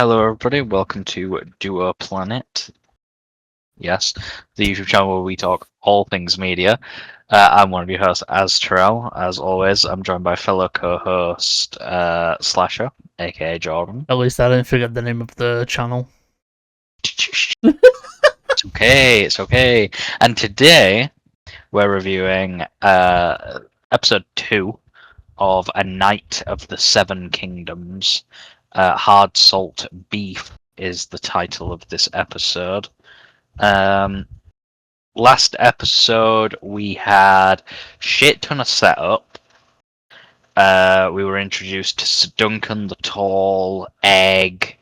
Hello, everybody. Welcome to Duo Planet. Yes, the YouTube channel where we talk all things media. I'm one of your hosts, Azteral. As always, I'm joined by fellow co-host Slasher, aka Jordan. At least I didn't forget the name of the channel. It's okay. It's okay. And today we're reviewing episode 2 of A Night of the Seven Kingdoms. Hard Salt Beef is the title of this episode. Last episode we had shit ton of setup. We were introduced to Sir Duncan the Tall, Egg,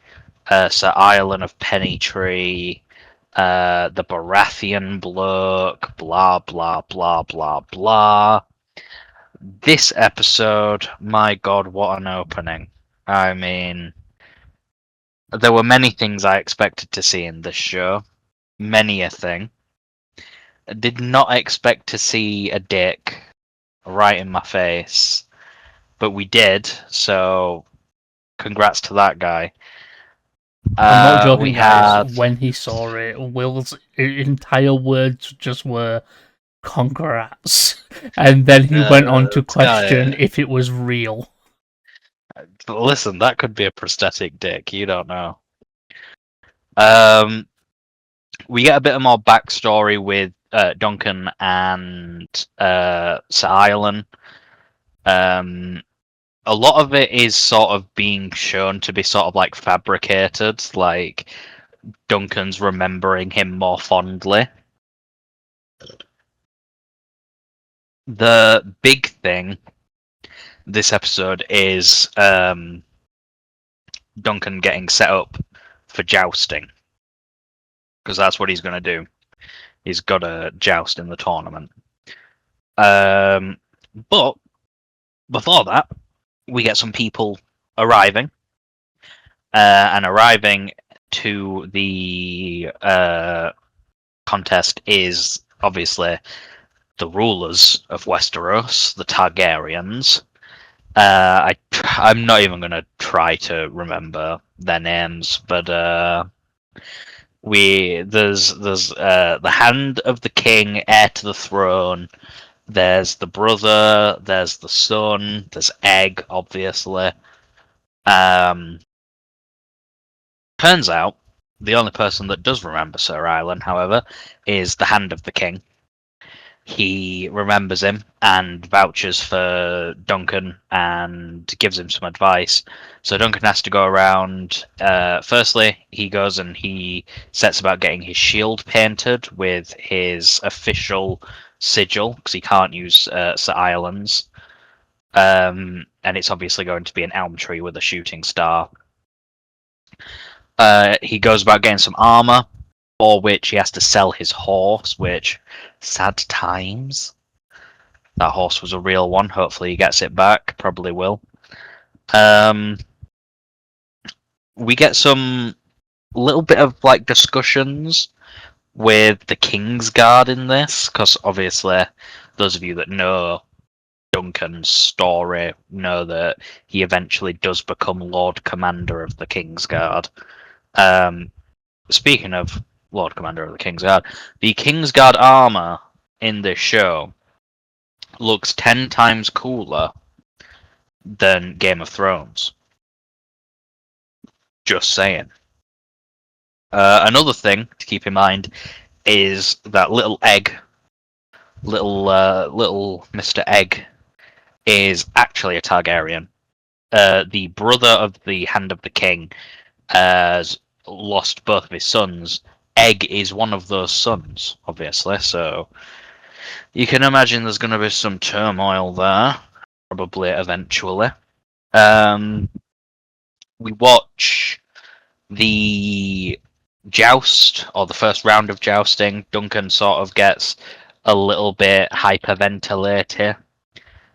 Sir Ireland of Pennytree, the Baratheon bloke, blah blah blah blah blah. This episode, my god, what an opening. I mean, there were many things I expected to see in this show. Many a thing. I did not expect to see a dick right in my face, but we did, so congrats to that guy. I'm not joking, guys. When he saw it, Will's entire words just were congrats. And then he went on to question if it was real. Listen, that could be a prosthetic dick, you don't know. We get a bit more backstory with Duncan and Sir Ireland. A lot of it is sort of being shown to be sort of like fabricated, like Duncan's remembering him more fondly. The big thing this episode is Duncan getting set up for jousting, because that's what he's going to do. He's got to joust in the tournament. But before that, we get some people arriving, and arriving to the contest is obviously the rulers of Westeros, the Targaryens. I'm not even going to try to remember their names, but there's the Hand of the King, heir to the throne. There's the brother, there's the son, there's Egg, obviously. Turns out, the only person that does remember Sir Ireland, however, is the Hand of the King. He remembers him and vouches for Duncan and gives him some advice. So Duncan has to go around. Firstly, he goes and he sets about getting his shield painted with his official sigil, because he can't use Sir Ireland's. And it's obviously going to be an elm tree with a shooting star. He goes about getting some armor, for which he has to sell his horse, which, sad times. That horse was a real one. Hopefully he gets it back. Probably will. We get some little bit of like discussions with the Kingsguard in this, because obviously those of you that know Duncan's story know that he eventually does become Lord Commander of the Kingsguard. Speaking of Lord Commander of the Kingsguard, the Kingsguard armor in this show looks 10 times cooler than Game of Thrones. Just saying. Another thing to keep in mind is that little Egg, little Mr. Egg, is actually a Targaryen. The brother of the Hand of the King has lost both of his sons. Egg is one of those sons, obviously, so you can imagine there's going to be some turmoil there, probably eventually. We watch the joust, or the first round of jousting. Duncan sort of gets a little bit hyperventilated,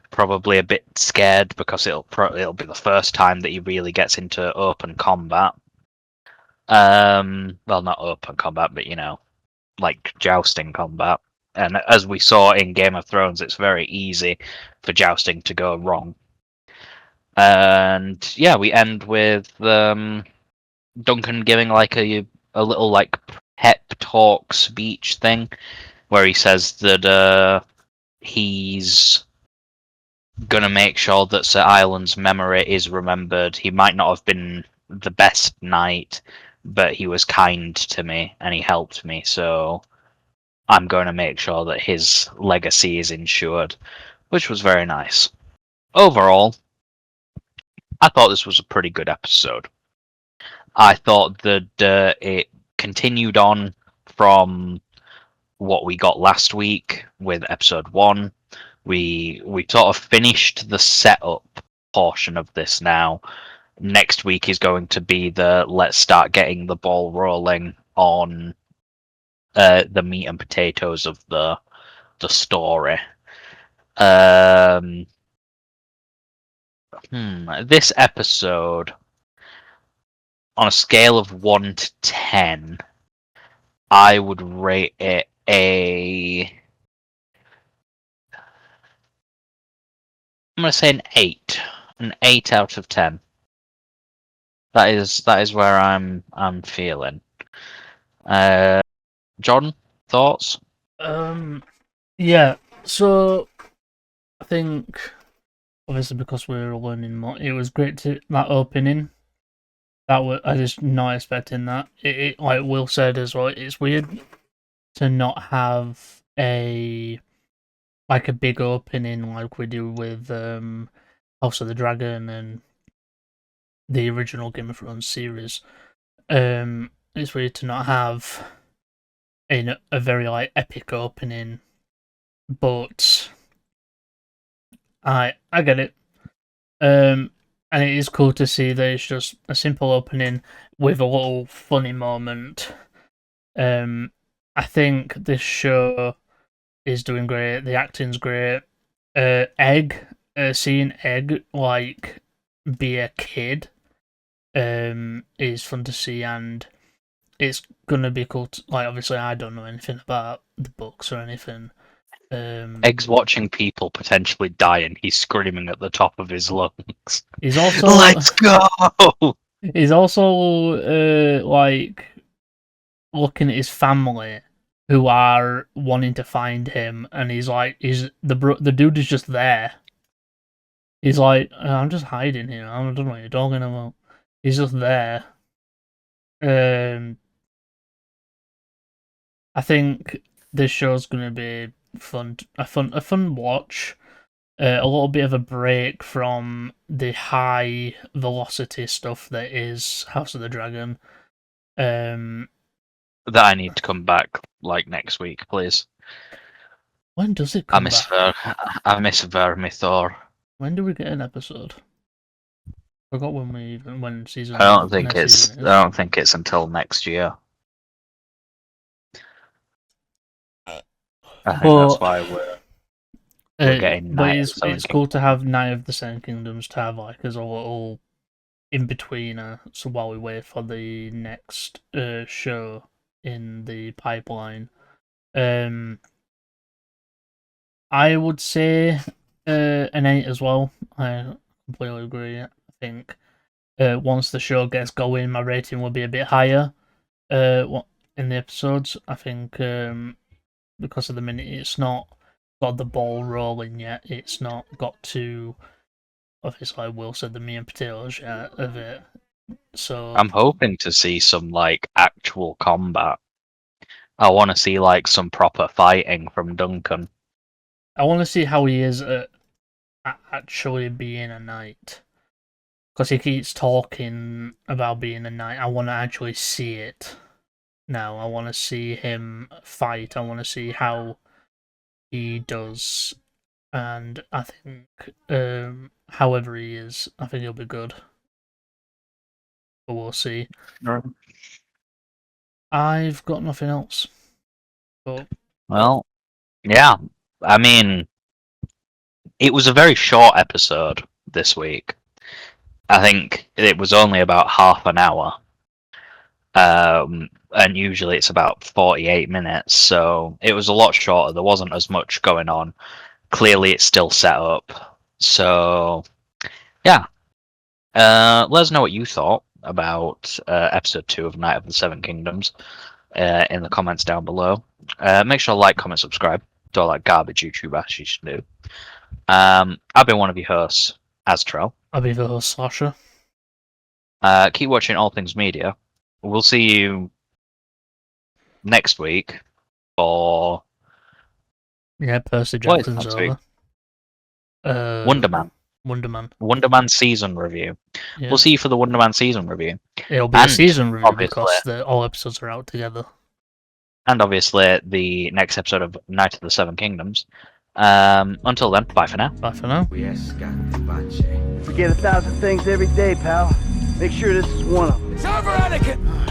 probably a bit scared, because it'll be the first time that he really gets into open combat. Well, not open combat, but like jousting combat. And as we saw in Game of Thrones, it's very easy for jousting to go wrong. And yeah, we end with Duncan giving like a little like pep talk speech thing where he says that he's gonna make sure that Sir Ireland's memory is remembered. He might not have been the best knight, but he was kind to me and he helped me, so I'm going to make sure that his legacy is ensured, which was very nice. Overall, I thought this was a pretty good episode. I thought that it continued on from what we got last week with episode 1. We sort of finished the setup portion of this now. Next week is going to be the let's start getting the ball rolling on the meat and potatoes of the story. This episode, on a scale of 1 to 10, I would rate it I'm going to say an 8. An 8 out of 10. That is where I'm feeling. Jordan, thoughts? Yeah. So I think obviously because we were learning more, it was great to that opening. I just not expecting that. It like Will said as well. It's weird to not have a big opening like we do with House of the Dragon and the original Game of Thrones series. It's weird to not have a very like epic opening, but I get it. And it is cool to see that it's just a simple opening with a little funny moment. I think this show is doing great. The acting's great. Seeing Egg like be a kid, is fun to see, and it's gonna be cool. Like, obviously, I don't know anything about the books or anything. Egg's watching people potentially die, and he's screaming at the top of his lungs. He's also let's go. He's also like looking at his family who are wanting to find him, and he's the dude is just there. He's like, I'm just hiding here. I don't know what you're talking about. He's just there. I think this show's gonna be a fun watch. A little bit of a break from the high velocity stuff that is House of the Dragon. That I need to come back like next week, please. When does it come back? I miss Vermithor. When do we get an episode? I forgot when season. I don't think it's until next year. I think that's why we're getting. But it's cool to have Night of the Seven Kingdoms to have like as a little in between. So while we wait for the next show in the pipeline, I would say an 8 as well. I completely agree. I think once the show gets going, my rating will be a bit higher. In the episodes, I think because of the minute it's not got the ball rolling yet. It's not got to, obviously, Will said the meat and potatoes yet of it. So I'm hoping to see some like actual combat. I want to see like some proper fighting from Duncan. I want to see how he is at actually being a knight. Because he keeps talking about being a knight. I want to actually see it now. I want to see him fight. I want to see how he does. And I think, however he is, I think he'll be good. But we'll see. Right. I've got nothing else. But... Well, yeah. I mean, it was a very short episode this week. I think it was only about half an hour. And usually it's about 48 minutes, so it was a lot shorter. There wasn't as much going on. Clearly, it's still set up. So, yeah. Let us know what you thought. about episode 2 of Night of the Seven Kingdoms in the comments down below. Make sure to like, comment, subscribe to all that garbage YouTube ass you should do. I've been one of your hosts, Aztrail. I'll be the host, Slasher. Keep watching All Things Media. We'll see you next week for... Yeah, Percy Jackson's over. Wonder Man. Wonder Man season review. Yeah. We'll see you for the Wonder Man season review. It'll be a season review because all episodes are out together. And obviously the next episode of Night of the Seven Kingdoms. Until then, bye for now. Bye for now. You forget 1,000 things every day, pal. Make sure this is one of them. It's over, Anakin!